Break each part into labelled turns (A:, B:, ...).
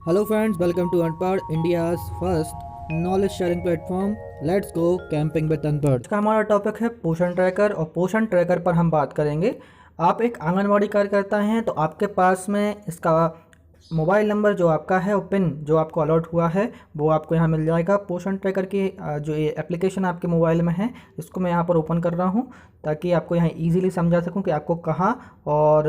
A: Hello friends, welcome to Unpad, India's first knowledge sharing platform. Let's go camping with Unpad।
B: का हमारा topic है पोषण tracker और पोषण ट्रैकर पर हम बात करेंगे। आप एक आंगनवाड़ी कार्यकर्ता हैं तो आपके पास में इसका मोबाइल नंबर जो आपका है और पिन जो आपको अलॉट हुआ है वो आपको यहाँ मिल जाएगा। पोषण ट्रैकर की जो ये एप्लीकेशन आपके मोबाइल में है इसको मैं यहाँ पर ओपन कर रहा हूँ ताकि आपको यहाँ इजीली समझा सकूँ कि आपको कहाँ और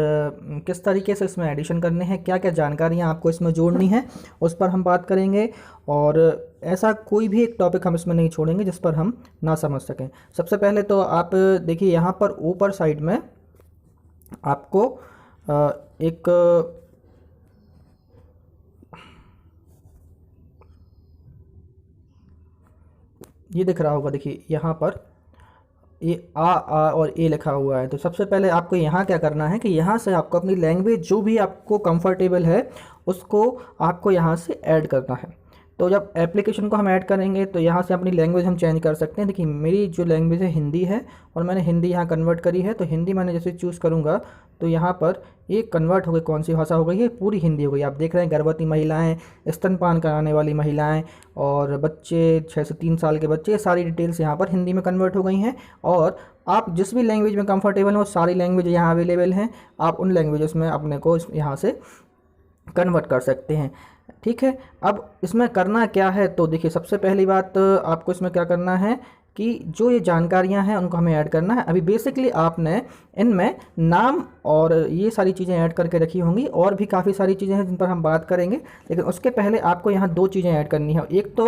B: किस तरीके से इसमें एडिशन करने हैं, क्या क्या जानकारियाँ आपको इसमें जोड़नी है उस पर हम बात करेंगे। और ऐसा कोई भी एक टॉपिक हम इसमें नहीं छोड़ेंगे जिस पर हम ना समझ सकें। सबसे पहले तो आप देखिए यहाँ पर ऊपर साइड में आपको एक ये दिख रहा होगा, देखिए यहाँ पर ये आ और ए लिखा हुआ है। तो सबसे पहले आपको यहाँ क्या करना है कि यहाँ से आपको अपनी लैंग्वेज जो भी आपको कंफर्टेबल है उसको आपको यहाँ से ऐड करना है। तो जब एप्लीकेशन को हम ऐड करेंगे तो यहाँ से अपनी लैंग्वेज हम चेंज कर सकते हैं। देखिए मेरी जो लैंग्वेज है हिंदी है और मैंने हिंदी यहाँ कन्वर्ट करी है। तो हिंदी मैंने जैसे चूज़ करूँगा तो यहाँ पर ये कन्वर्ट हो गई, कौन सी भाषा हो गई है, पूरी हिंदी हो गई। आप देख रहे हैं गर्भवती महिलाएं, स्तनपान कराने वाली महिलाएं और बच्चे 6 से 3 साल के बच्चे, सारी डिटेल्स यहाँ पर हिंदी में कन्वर्ट हो गई हैं। और आप जिस भी लैंग्वेज में कंफर्टेबल हो सारी लैंग्वेज यहाँ अवेलेबल हैं, आप उन लैंग्वेजेस में अपने को यहाँ से कन्वर्ट कर सकते हैं। ठीक है, अब इसमें करना क्या है तो देखिए सबसे पहली बात आपको इसमें क्या करना है कि जो ये जानकारियां हैं उनको हमें ऐड करना है। अभी बेसिकली आपने इनमें नाम और ये सारी चीज़ें ऐड करके रखी होंगी और भी काफ़ी सारी चीज़ें हैं जिन पर हम बात करेंगे, लेकिन उसके पहले आपको यहाँ 2 चीज़ें ऐड करनी है। एक तो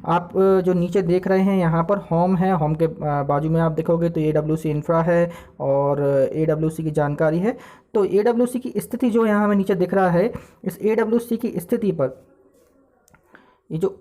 B: आप जो नीचे देख रहे हैं यहाँ पर होम है, होम के बाजू में आप देखोगे तो AWC इंफ्रा है और AWC की जानकारी है। तो AWC की स्थिति जो यहाँ हमें नीचे दिख रहा है, इस AWC की स्थिति पर ये जो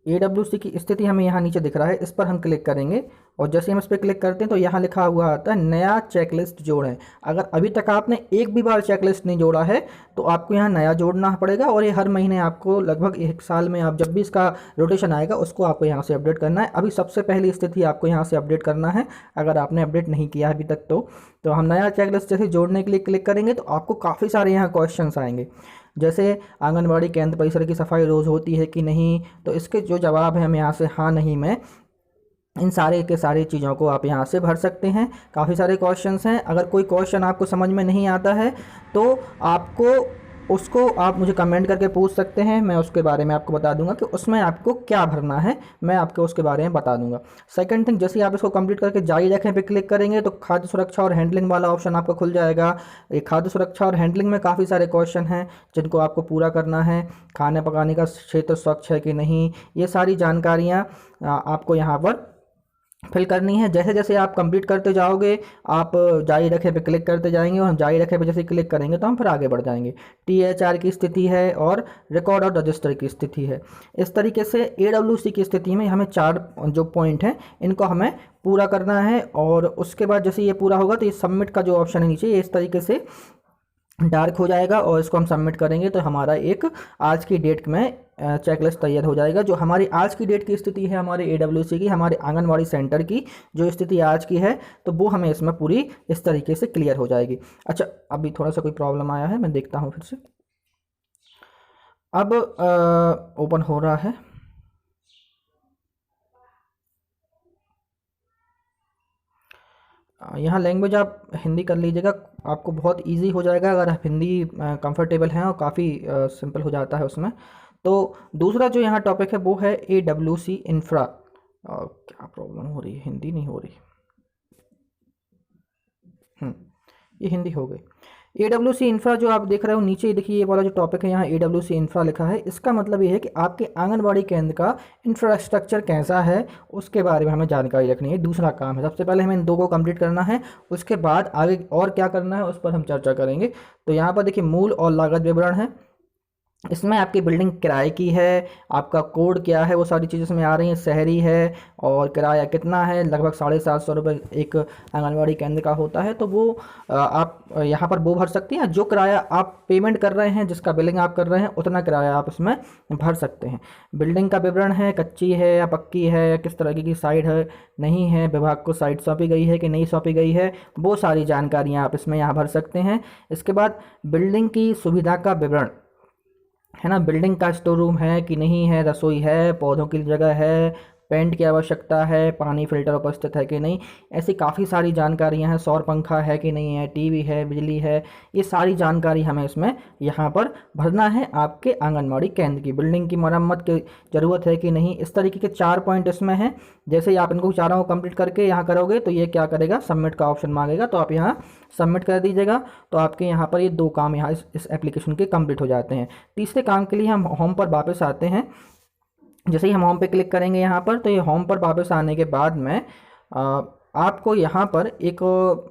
B: AWC की स्थिति हमें यहाँ नीचे दिख रहा है, इस पर हम क्लिक करेंगे और जैसे हम इस पर क्लिक करते हैं तो यहाँ लिखा हुआ आता है नया चेकलिस्ट जोड़ें। अगर अभी तक आपने एक भी बार चेकलिस्ट नहीं जोड़ा है तो आपको यहाँ नया जोड़ना पड़ेगा और ये हर महीने आपको लगभग 1 साल में आप जब भी इसका रोटेशन आएगा उसको आपको यहाँ से अपडेट करना है। अभी सबसे पहली स्थिति आपको यहाँ से अपडेट करना है अगर आपने अपडेट नहीं किया है अभी तक। तो हम नया चेकलिस्ट जैसे जोड़ने के लिए क्लिक करेंगे तो आपको काफ़ी सारे यहाँ क्वेश्चन आएंगे, जैसे आंगनबाड़ी केंद्र परिसर की सफाई रोज़ होती है कि नहीं। तो इसके जो जवाब है हम यहाँ से हाँ नहीं में इन सारे के सारी चीज़ों को आप यहाँ से भर सकते हैं। काफ़ी सारे क्वेश्चंस हैं। अगर कोई क्वेश्चन आपको समझ में नहीं आता है तो आपको उसको आप मुझे कमेंट करके पूछ सकते हैं, मैं उसके बारे में आपको बता दूंगा कि उसमें आपको क्या भरना है, मैं आपको उसके बारे में बता दूंगा। सेकंड थिंग, जैसे आप इसको कंप्लीट करके जारी रखें पे क्लिक करेंगे तो खाद्य सुरक्षा और हैंडलिंग वाला ऑप्शन आपका खुल जाएगा। ये खाद्य सुरक्षा और हैंडलिंग में काफ़ी सारे क्वेश्चन हैं जिनको आपको पूरा करना है। खाने पकाने का क्षेत्र स्वच्छ है कि नहीं, ये सारी जानकारियाँ आपको यहाँ पर फिल करनी है। जैसे जैसे आप कंप्लीट करते जाओगे आप जारी रखे पे क्लिक करते जाएंगे और हम जारी रखे पे जैसे क्लिक करेंगे तो हम फिर आगे बढ़ जाएंगे। THR की स्थिति है और रिकॉर्ड और रजिस्टर की स्थिति है। इस तरीके से AWC की स्थिति में हमें 4 जो पॉइंट हैं इनको हमें पूरा करना है और उसके बाद जैसे ये पूरा होगा तो ये सबमिट का जो ऑप्शन है नीचे ये इस तरीके से डार्क हो जाएगा और इसको हम सबमिट करेंगे तो हमारा एक आज की डेट में चेकलिस्ट तैयार हो जाएगा। जो हमारी आज की डेट की स्थिति है हमारे AWC की, हमारे आंगनवाड़ी सेंटर की जो स्थिति आज की है तो वो हमें इसमें पूरी इस तरीके से क्लियर हो जाएगी। अच्छा, अभी थोड़ा सा कोई प्रॉब्लम आया है, मैं देखता हूँ फिर से। अब ओपन हो रहा है। यहाँ लैंग्वेज आप हिंदी कर लीजिएगा, आपको बहुत इजी हो जाएगा अगर आप हिंदी कंफर्टेबल हैं और काफ़ी सिंपल हो जाता है उसमें। तो दूसरा जो यहाँ टॉपिक है वो है AWC इंफ्रा। क्या प्रॉब्लम हो रही है, हिंदी नहीं हो रही। ये हिंदी हो गई। AWC इंफ्रा जो आप देख रहे हो नीचे देखिए ये वाला जो टॉपिक है यहाँ AWC इंफ्रा लिखा है। इसका मतलब ये है कि आपके आंगनबाड़ी केंद्र का इंफ्रास्ट्रक्चर कैसा है उसके बारे में हमें जानकारी रखनी है। दूसरा काम है, सबसे पहले हमें इन 2 को कंप्लीट करना है, उसके बाद आगे और क्या करना है उस पर हम चर्चा करेंगे। तो यहाँ पर देखिए मूल और लागत विवरण है, इसमें आपकी बिल्डिंग किराए की है, आपका कोड क्या है वो सारी चीज़ें इसमें आ रही हैं। शहरी है और किराया कितना है, लगभग 750 रुपये एक आंगनबाड़ी केंद्र का होता है। तो वो आप यहाँ पर वो भर सकती हैं। जो किराया आप पेमेंट कर रहे हैं, जिसका बिलिंग आप कर रहे हैं उतना किराया आप इसमें भर सकते हैं। बिल्डिंग का विवरण है, कच्ची है या पक्की है या किस तरह की साइट है नहीं है, विभाग को साइट सौंपी गई है कि नहीं सौंपी गई है, वो सारी जानकारियाँ आप इसमें यहाँ भर सकते हैं। इसके बाद बिल्डिंग की सुविधा का विवरण है ना, बिल्डिंग का स्टोर रूम है कि नहीं है, रसोई है, पौधों की जगह है, पेंट की आवश्यकता है, पानी फिल्टर उपस्थित है कि नहीं, ऐसी काफ़ी सारी जानकारियां हैं, सौर पंखा है कि नहीं है, टीवी है, बिजली है, ये सारी जानकारी हमें इसमें यहाँ पर भरना है आपके आंगनबाड़ी केंद्र की। बिल्डिंग की मरम्मत की ज़रूरत है कि नहीं, इस तरीके के 4 पॉइंट इसमें हैं। जैसे ही आप इनको चारों को कंप्लीट करके यहाँ करोगे तो ये क्या करेगा, सबमिट का ऑप्शन मांगेगा, तो आप यहाँ सबमिट कर दीजिएगा। तो आपके यहाँ पर ये 2 काम यहाँ इस एप्लीकेशन के कंप्लीट हो जाते हैं। तीसरे काम के लिए हम होम पर वापस आते हैं। जैसे ही हम होम पे क्लिक करेंगे यहाँ पर, तो ये होम पर वापस आने के बाद में आपको यहाँ पर एक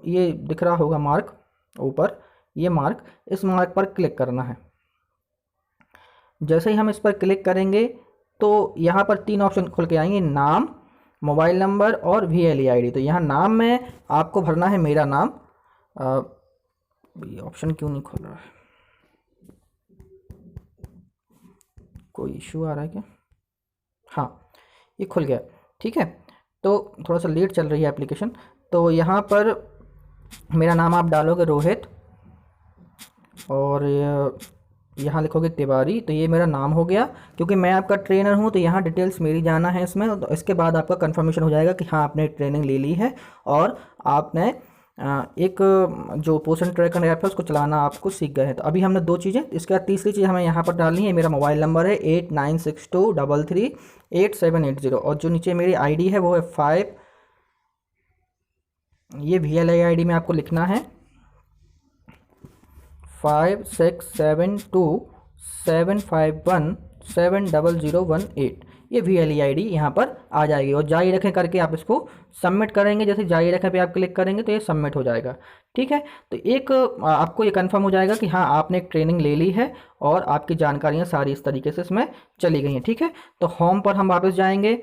B: ये दिख रहा होगा मार्क ऊपर, ये मार्क, इस मार्क पर क्लिक करना है। जैसे ही हम इस पर क्लिक करेंगे तो यहाँ पर 3 ऑप्शन खुल के आएंगे, नाम, मोबाइल नंबर और VLE-ID। तो यहाँ नाम में आपको भरना है मेरा नाम। ये ऑप्शन क्यों नहीं खुल रहा है, कोई इशू आ रहा है क्या? हाँ, ये खुल गया, ठीक है। तो थोड़ा सा लेट चल रही है एप्लीकेशन। तो यहाँ पर मेरा नाम आप डालोगे रोहित, और यहाँ लिखोगे तिवारी, तो ये मेरा नाम हो गया। क्योंकि मैं आपका ट्रेनर हूँ तो यहाँ डिटेल्स मेरी जाना है इसमें। तो इसके बाद आपका कंफर्मेशन हो जाएगा कि हाँ आपने ट्रेनिंग ले ली है और आपने एक जो पोषण ट्रैकर ऐप है उसको चलाना आपको सीख गए हैं। तो अभी हमने 2 चीज़ें, इसके बाद तीसरी चीज़ हमें यहाँ पर डालनी है। मेरा मोबाइल नंबर है 8962338780, और जो नीचे मेरी ID है वो है 5, ये VLE-ID में आपको लिखना है 567275170018। ये VLE-ID यहाँ पर आ जाएगी, और जारी रखें करके आप इसको सबमिट करेंगे। जैसे जारी रखें पे आप क्लिक करेंगे तो ये सबमिट हो जाएगा, ठीक है। तो एक आपको ये कंफर्म हो जाएगा कि हाँ आपने एक ट्रेनिंग ले ली है और आपकी जानकारियाँ सारी इस तरीके से इसमें चली गई हैं, ठीक है। तो होम पर हम वापस जाएंगे।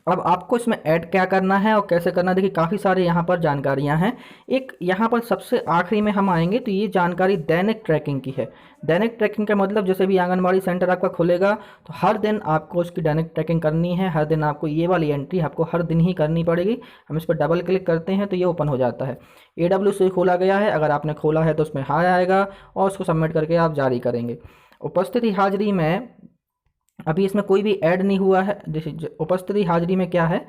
B: अब आपको इसमें ऐड क्या करना है और कैसे करना है, देखिए काफ़ी सारे यहाँ पर जानकारियाँ हैं। एक यहाँ पर सबसे आखिरी में हम आएंगे तो ये जानकारी दैनिक ट्रैकिंग की है। दैनिक ट्रैकिंग का मतलब जैसे भी आंगनबाड़ी सेंटर आपका खुलेगा तो हर दिन आपको उसकी दैनिक ट्रैकिंग करनी है। हर दिन आपको ये वाली एंट्री आपको हर दिन ही करनी पड़ेगी। हम इस पर डबल क्लिक करते हैं तो ये ओपन हो जाता है। AW से खोला गया है, अगर आपने खोला है तो उसमें हाई आएगा और उसको सबमिट करके आप जारी करेंगे। उपस्थिति हाजिरी में अभी इसमें कोई भी ऐड नहीं हुआ है। जैसे उपस्थिति हाजिरी में क्या है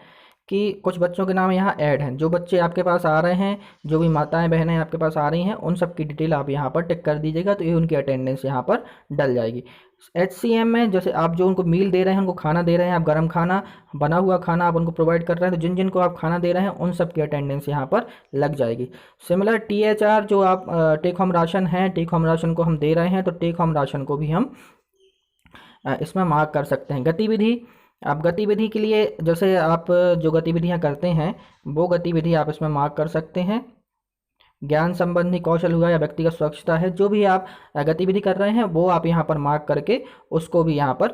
B: कि कुछ बच्चों के नाम यहाँ ऐड हैं। जो बच्चे आपके पास आ रहे हैं, जो भी माताएं बहनें आपके पास आ रही हैं, उन सब की डिटेल आप यहाँ पर टिक कर दीजिएगा, तो ये उनकी अटेंडेंस यहाँ पर डल जाएगी। HCM में जैसे आप जो उनको मील दे रहे हैं, उनको खाना दे रहे हैं, आप गर्म खाना, बना हुआ खाना आप उनको प्रोवाइड कर रहे हैं, तो जिन जिनको आप खाना दे रहे हैं उन सब की अटेंडेंस यहाँ पर लग जाएगी। सिमिलर THR जो आप टेक होम राशन है, टेक होम राशन को हम दे रहे हैं तो टेक होम राशन को भी हम इसमें मार्क कर सकते हैं। गतिविधि, आप गतिविधि के लिए जैसे आप जो गतिविधियां करते हैं वो गतिविधि आप इसमें मार्क कर सकते हैं। ज्ञान संबंधी कौशल हुआ या व्यक्तिगत स्वच्छता है, जो भी आप गतिविधि कर रहे हैं वो आप यहाँ पर मार्क करके उसको भी यहाँ पर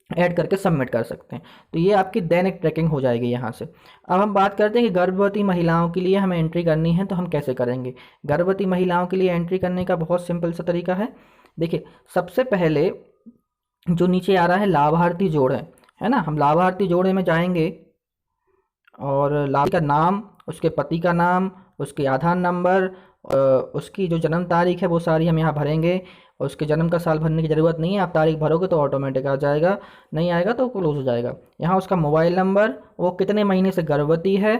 B: ऐड करके सबमिट कर सकते हैं। तो ये आपकी दैनिक ट्रैकिंग हो जाएगी यहाँ से। अब हम बात करते हैं कि गर्भवती महिलाओं के लिए हमें एंट्री करनी है तो हम कैसे करेंगे। गर्भवती महिलाओं के लिए एंट्री करने का बहुत सिंपल सा तरीका है। देखिए सबसे पहले जो नीचे आ रहा है लाभार्थी जोड़ें, है ना, हम लाभार्थी जोड़े में जाएंगे और लाभार्थी का नाम, उसके पति का नाम, उसके आधार नंबर, उसकी जो जन्म तारीख है वो सारी हम यहाँ भरेंगे। उसके जन्म का साल भरने की ज़रूरत नहीं है, आप तारीख भरोगे तो ऑटोमेटिक आ जाएगा, नहीं आएगा तो क्लोज हो जाएगा। यहाँ उसका मोबाइल नंबर, वो कितने महीने से गर्भवती है,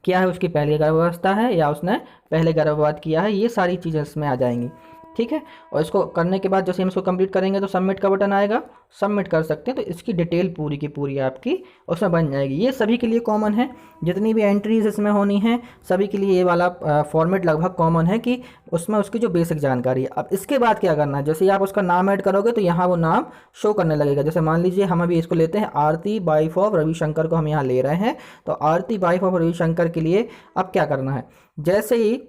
B: क्या है उसकी पहली गर्भावस्था है या उसने पहले गर्भपात किया है, ये सारी चीज़ें इसमें आ जाएंगी, ठीक है। और इसको करने के बाद जैसे हम इसको कंप्लीट करेंगे तो सबमिट का बटन आएगा, सबमिट कर सकते हैं। तो इसकी डिटेल पूरी की पूरी आपकी उसमें बन जाएगी। ये सभी के लिए कॉमन है, जितनी भी एंट्रीज इसमें होनी है सभी के लिए ये वाला फॉर्मेट लगभग कॉमन है कि उसमें उसकी जो बेसिक जानकारी है। अब इसके बाद क्या करना है, जैसे ही आप उसका नाम ऐड करोगे तो यहाँ वो नाम शो करने लगेगा। जैसे मान लीजिए हम अभी इसको लेते हैं आरती वाइफ ऑफ रविशंकर को हम यहाँ ले रहे हैं। तो आरती वाइफ ऑफ रविशंकर के लिए अब क्या करना है, जैसे ही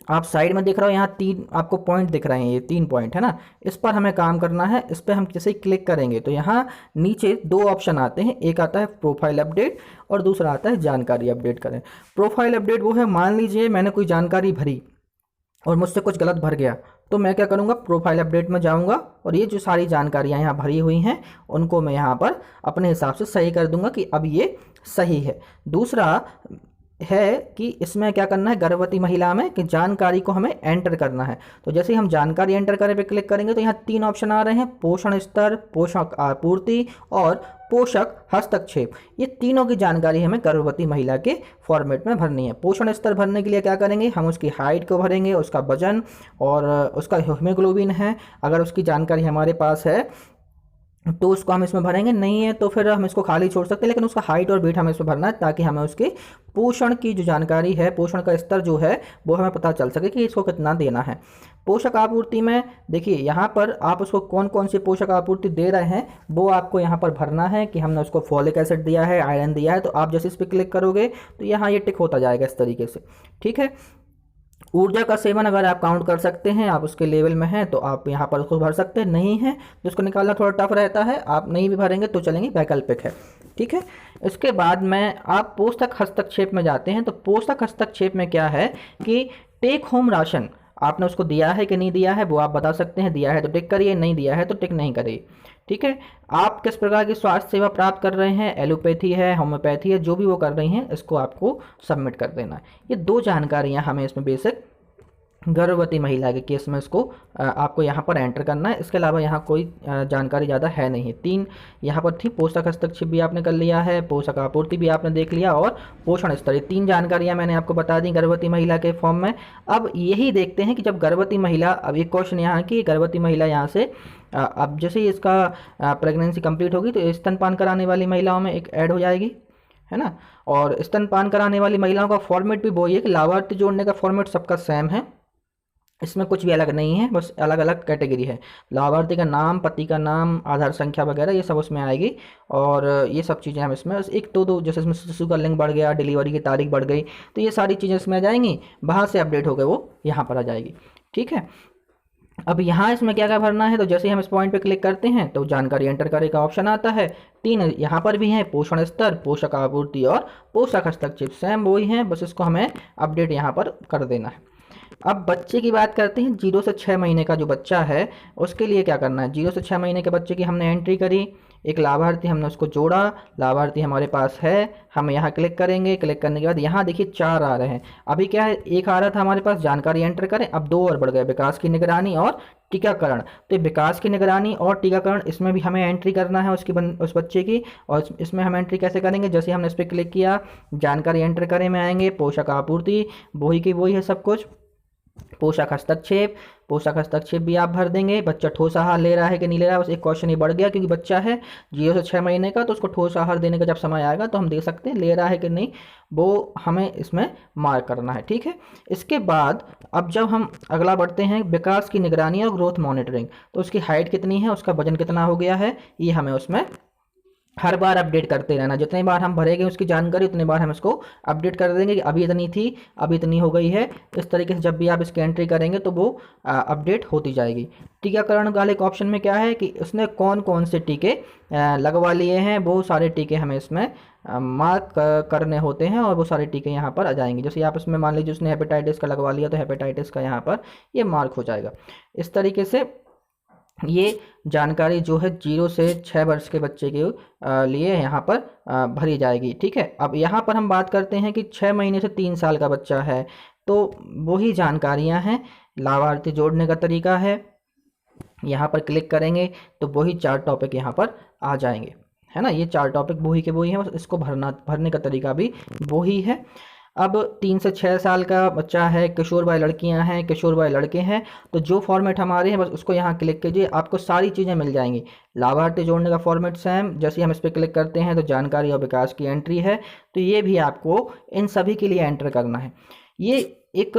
B: आप साइड में देख रहे हो यहाँ 3 आपको पॉइंट दिख रहे हैं, ये 3 पॉइंट है ना, इस पर हमें काम करना है। इस पर हम जैसे ही क्लिक करेंगे तो यहाँ नीचे 2 ऑप्शन आते हैं, एक आता है प्रोफाइल अपडेट और दूसरा आता है जानकारी अपडेट करें। प्रोफाइल अपडेट वो है, मान लीजिए मैंने कोई जानकारी भरी और मुझसे कुछ गलत भर गया तो मैं क्या करूँगा, प्रोफाइल अपडेट में जाऊँगा और ये जो सारी जानकारियाँ यहाँ भरी हुई हैं उनको मैं यहाँ पर अपने हिसाब से सही कर दूँगा कि अब ये सही है। दूसरा है कि इसमें क्या करना है, गर्भवती महिला में कि जानकारी को हमें एंटर करना है। तो जैसे ही हम जानकारी एंटर करने पे क्लिक करेंगे तो यहाँ 3 ऑप्शन आ रहे हैं, पोषण स्तर, पोषक आपूर्ति और पोषक हस्तक्षेप। ये तीनों की जानकारी हमें गर्भवती महिला के फॉर्मेट में भरनी है। पोषण स्तर भरने के लिए क्या करेंगे, हम उसकी हाइट को भरेंगे, उसका वजन और उसका हीमोग्लोबिन है, अगर उसकी जानकारी हमारे पास है तो उसको हम इसमें भरेंगे, नहीं है तो फिर हम इसको खाली छोड़ सकते हैं, लेकिन उसका हाइट और वेट हमें इसमें भरना है ताकि हमें उसके पोषण की जो जानकारी है, पोषण का स्तर जो है वो हमें पता चल सके कि इसको कितना देना है। पोषक आपूर्ति में देखिए यहाँ पर आप उसको कौन कौन सी पोषक आपूर्ति दे रहे हैं वो आपको यहाँ पर भरना है कि हमने उसको फॉलिक एसिड दिया है, आयरन दिया है। तो आप जैसे इस पर क्लिक करोगे तो यहाँ ये टिक होता जाएगा इस तरीके से, ठीक है। ऊर्जा का सेवन अगर आप काउंट कर सकते हैं, आप उसके लेवल में हैं तो आप यहाँ पर उसको भर सकते हैं, नहीं है तो उसको निकालना थोड़ा टफ रहता है, आप नहीं भी भरेंगे तो चलेंगे, वैकल्पिक है, ठीक है। इसके बाद में आप पोषक हस्तक्षेप में जाते हैं। तो पोषक हस्तक्षेप में क्या है कि टेक होम राशन आपने उसको दिया है कि नहीं दिया है वो आप बता सकते हैं, दिया है तो टिक करिए, नहीं दिया है तो टिक नहीं करिए, ठीक है। आप किस प्रकार की स्वास्थ्य सेवा प्राप्त कर रहे हैं, एलोपैथी है, होम्योपैथी है, जो भी वो कर रही हैं इसको आपको सबमिट कर देना है। ये 2 जानकारियां हमें इसमें बेसिक गर्भवती महिला के केस में इसको आपको यहाँ पर एंटर करना है। इसके अलावा यहाँ कोई जानकारी ज़्यादा है नहीं। 3 यहाँ पर थी, पोषक हस्तक्षेप भी आपने कर लिया है, पोषक आपूर्ति भी आपने देख लिया और पोषण स्तर, ये 3 जानकारियाँ मैंने आपको बता दी गर्भवती महिला के फॉर्म में। अब यही देखते हैं कि जब गर्भवती महिला, अब एक क्वेश्चन यहाँ की गर्भवती महिला यहाँ से अब जैसे ही इसका प्रेगनेंसी कंप्लीट होगी तो स्तनपान कराने वाली महिलाओं में एक ऐड हो जाएगी, है ना। और स्तनपान कराने वाली महिलाओं का फॉर्मेट भी वही है कि लाभार्थी जोड़ने का फॉर्मेट सबका सेम है, इसमें कुछ भी अलग नहीं है, बस अलग अलग कैटेगरी है। लाभार्थी का नाम, पति का नाम, आधार संख्या वगैरह ये सब उसमें आएगी और ये सब चीज़ें हम इसमें एक तो दो, जैसे इसमें शिशु का लिंग बढ़ गया, डिलीवरी की तारीख बढ़ गई, तो ये सारी चीज़ें इसमें आ जाएंगी, वहाँ से अपडेट होकर वो यहाँ पर आ जाएगी, ठीक है। अब यहाँ इसमें क्या क्या भरना है, तो जैसे ही हम इस पॉइंट पे क्लिक करते हैं तो जानकारी एंटर करे का ऑप्शन आता है। 3 यहाँ पर भी हैं, पोषण स्तर, पोषक आपूर्ति और पोषक हस्तक्षेप, सेम वही हैं, बस इसको हमें अपडेट यहाँ पर कर देना है। अब बच्चे की बात करते हैं। 0 से 6 महीने का जो बच्चा है उसके लिए क्या करना है, 0 से 6 महीने के बच्चे की हमने एंट्री करी, एक लाभार्थी हमने उसको जोड़ा, लाभार्थी हमारे पास है, हम यहाँ क्लिक करेंगे, क्लिक करने के बाद यहाँ देखिए 4 आ रहे हैं। अभी क्या है, एक आ रहा था हमारे पास जानकारी एंटर करें, अब 2 और बढ़ गए, विकास की निगरानी और टीकाकरण। तो विकास की निगरानी और टीकाकरण इसमें भी हमें एंट्री करना है उस बच्चे की, और इसमें हम एंट्री कैसे करेंगे, जैसे हमने इस पर क्लिक किया, जानकारी एंटर करें में आएंगे, पोषक आपूर्ति वही की वही है सब कुछ, पोषक हस्तक्षेप, पोषक हस्तक्षेप भी आप भर देंगे। बच्चा ठोस आहार ले रहा है कि नहीं ले रहा है, बस एक क्वेश्चन ये बढ़ गया क्योंकि बच्चा है 0 से 6 महीने का, तो उसको ठोस आहार देने का जब समय आएगा तो हम देख सकते हैं ले रहा है कि नहीं, वो हमें इसमें मार्क करना है, ठीक है। इसके बाद अब जब हम अगला बढ़ते हैं, विकास की निगरानी और ग्रोथ मॉनिटरिंग, तो उसकी हाइट कितनी है, उसका वजन कितना हो गया है, ये हमें उसमें हर बार अपडेट करते रहना। जितने बार हम भरेंगे उसकी जानकारी उतने बार हम इसको अपडेट कर देंगे कि अभी इतनी थी, अभी इतनी हो गई है। इस तरीके से जब भी आप इसकी एंट्री करेंगे तो वो अपडेट होती जाएगी। टीकाकरण वाले एक ऑप्शन में क्या है कि उसने कौन कौन से टीके लगवा लिए हैं, वो सारे टीके हमें इसमें मार्क करने होते हैं और वो सारे टीके यहाँ पर आ जाएंगे। जैसे आप इसमें मान लीजिए उसने हेपेटाइटिस का लगवा लिया तो हेपेटाइटिस का यहाँ पर ये मार्क हो जाएगा। इस तरीके से ये जानकारी जो है 0 से 6 वर्ष के बच्चे के लिए यहाँ पर भरी जाएगी, ठीक है। अब यहाँ पर हम बात करते हैं कि 6 महीने से 3 साल का बच्चा है, तो वही जानकारियाँ हैं। लाभार्थी जोड़ने का तरीका है, यहाँ पर क्लिक करेंगे तो वही 4 टॉपिक यहाँ पर आ जाएंगे, है ना। ये 4 टॉपिक वही के वही हैं, बस इसको भरने का तरीका भी वही है। अब 3 से 6 साल का बच्चा है, किशोर बाई लड़कियां हैं, किशोर बाई लड़के हैं, तो जो फॉर्मेट हमारे हैं बस उसको यहाँ क्लिक कीजिए, आपको सारी चीज़ें मिल जाएंगी। लाभार्थी जोड़ने का फॉर्मेट सेम, जैसे हम इस पर क्लिक करते हैं तो जानकारी और विकास की एंट्री है, तो ये भी आपको इन सभी के लिए एंटर करना है। ये एक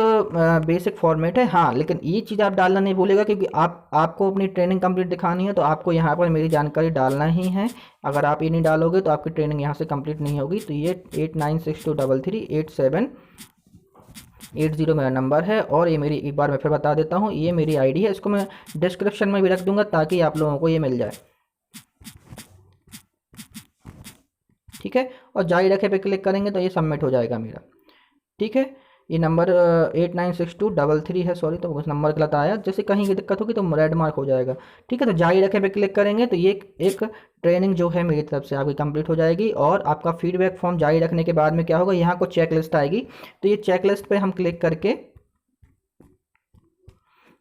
B: बेसिक फॉर्मेट है, हाँ, लेकिन ये चीज़ आप डालना नहीं भूलेगा क्योंकि आपको अपनी ट्रेनिंग कंप्लीट दिखानी है, तो आपको यहाँ पर मेरी जानकारी डालना ही है। अगर आप ये नहीं डालोगे तो आपकी ट्रेनिंग यहाँ से कंप्लीट नहीं होगी। तो ये 8962338780 मेरा नंबर है, और ये मेरी, एक बार मैं फिर बता देता हूँ, ये मेरी आईडी है। इसको मैं डिस्क्रिप्शन में भी रख दूँगा ताकि आप लोगों को ये मिल जाए, ठीक है। और जारी रखे पे क्लिक करेंगे तो ये सबमिट हो जाएगा मेरा, ठीक है। ये नंबर 896233 है, सॉरी, तो उस नंबर गलत आया। जैसे कहीं की दिक्कत होगी तो रेड मार्क हो जाएगा। ठीक है, तो जारी रखें पे क्लिक करेंगे तो ये एक ट्रेनिंग जो है मेरी तरफ से आपकी कंप्लीट हो जाएगी। और आपका फीडबैक फॉर्म जारी रखने के बाद में क्या होगा, यहाँ को चेक लिस्ट आएगी, तो ये चेक लिस्ट पे हम क्लिक करके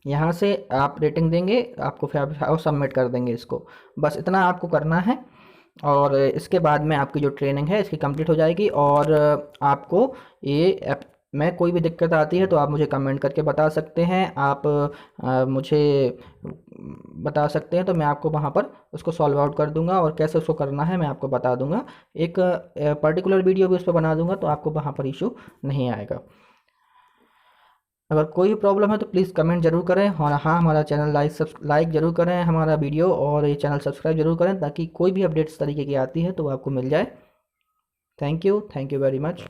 B: यहाँ से आप रेटिंग देंगे आपको, फिर और सबमिट कर देंगे इसको। बस इतना आपको करना है और इसके बाद में आपकी जो ट्रेनिंग है इसकी कंप्लीट हो जाएगी। और आपको ये ऐप में कोई भी दिक्कत आती है तो आप मुझे कमेंट करके बता सकते हैं, आप मुझे बता सकते हैं, तो मैं आपको वहाँ पर उसको सॉल्व आउट कर दूंगा और कैसे उसको करना है मैं आपको बता दूंगा। एक पर्टिकुलर वीडियो भी उस पर बना दूंगा, तो आपको वहाँ पर इशू नहीं आएगा। अगर कोई भी प्रॉब्लम है तो प्लीज़ कमेंट जरूर करें। और हाँ, हमारा चैनल लाइक जरूर करें हमारा वीडियो, और ये चैनल सब्सक्राइब जरूर करें ताकि कोई भी अपडेट्स तरीके की आती है तो आपको मिल जाए। Thank you very much.